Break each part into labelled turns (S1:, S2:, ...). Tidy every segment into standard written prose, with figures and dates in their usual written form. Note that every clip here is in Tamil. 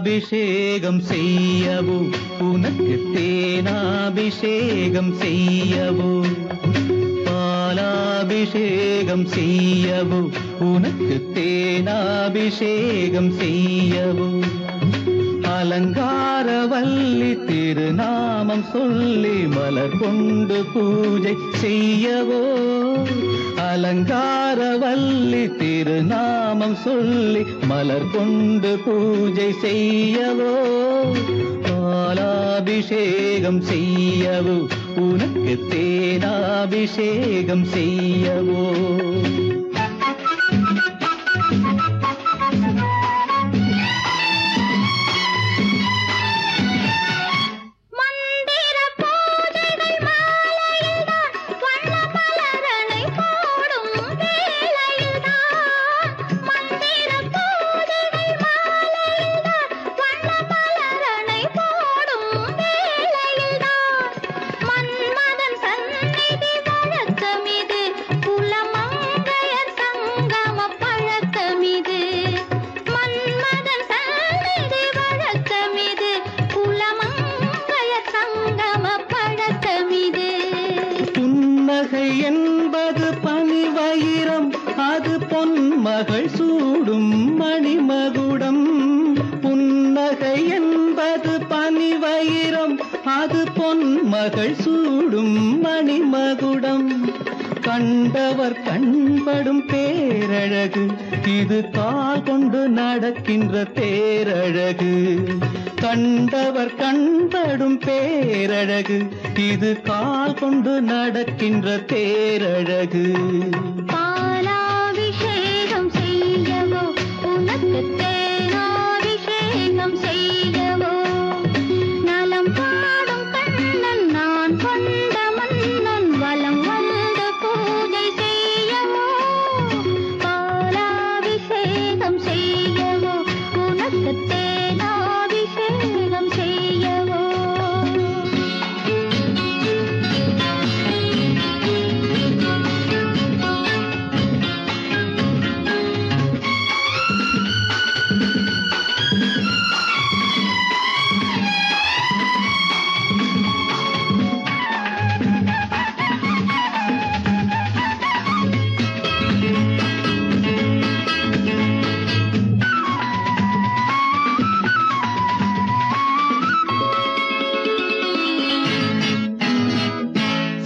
S1: பாலாபிஷேகம் செய்யவோ உனக்கு தேனாபிஷேகம் செய்யவோ பாலாபிஷேகம் செய்யவோ உனக்கு தேனாபிஷேகம் செய்யவோ அலங்காரவல்லி திருநாமம் சொல்லி மலர் கொண்டு பூஜை செய்யவோ அலங்காரவல்லி திருநாமம் சொல்லி மலர் கொண்டு பூஜை செய்யவோ பாலாபிஷேகம் செய்யவோ உனக்கு தேனாபிஷேகம் செய்யவோ என்பது பனிவயிரம் அது பொன்மகள் சூடும் மணிமகுடம் புன்னகை என்பது பனிவயிரம் அது பொன்மகள் சூடும் மணிமகுடம் கண்டவர் கண்படும் பேரழகு இது கால் கொண்டு நடக்கின்ற தேரழகு கண்டவர் கண்படும் பேரழகு இது கால் கொண்டு நடக்கின்ற தேரழகு
S2: பாலாபிஷேகம் செய்யவோ உனக்கு தேனாபிஷேகம் செய்யவோ நலம் பாடும் கண்ணன் நான் கொண்ட மன்னன் வலம் வந்து பூஜை செய்யவோ பாலாபிஷேகம் செய்யவோ உனக்கு தேனாபிஷேகம் செய்யவோ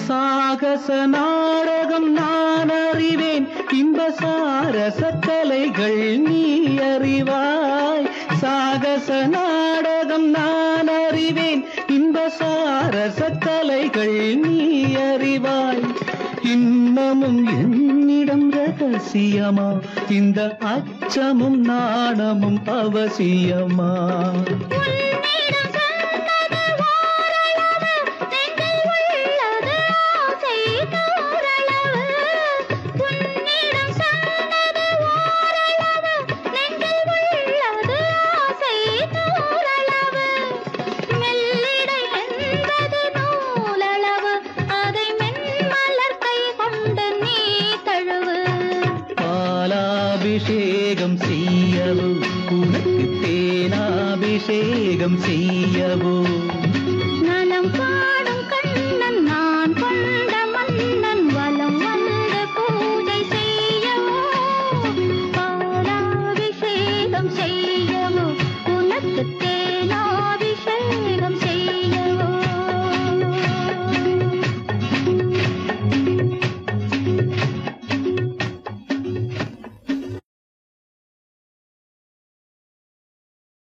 S1: சாகச நாடகம் நான் அறிவேன் இன்ப சாரச கலைகள் நீ அறிவாய் சாகச நாடகம் நான் அறிவேன் இன்ப சாரச கலைகள் நீ அறிவாய் இன்னமும் என்னிடம் ரகசியமா இந்த அச்சமும் நாணமும் அவசியமா பாலாபிஷேகம் செய்யவோ உனக்கு தேனாபிஷேகம் செய்ய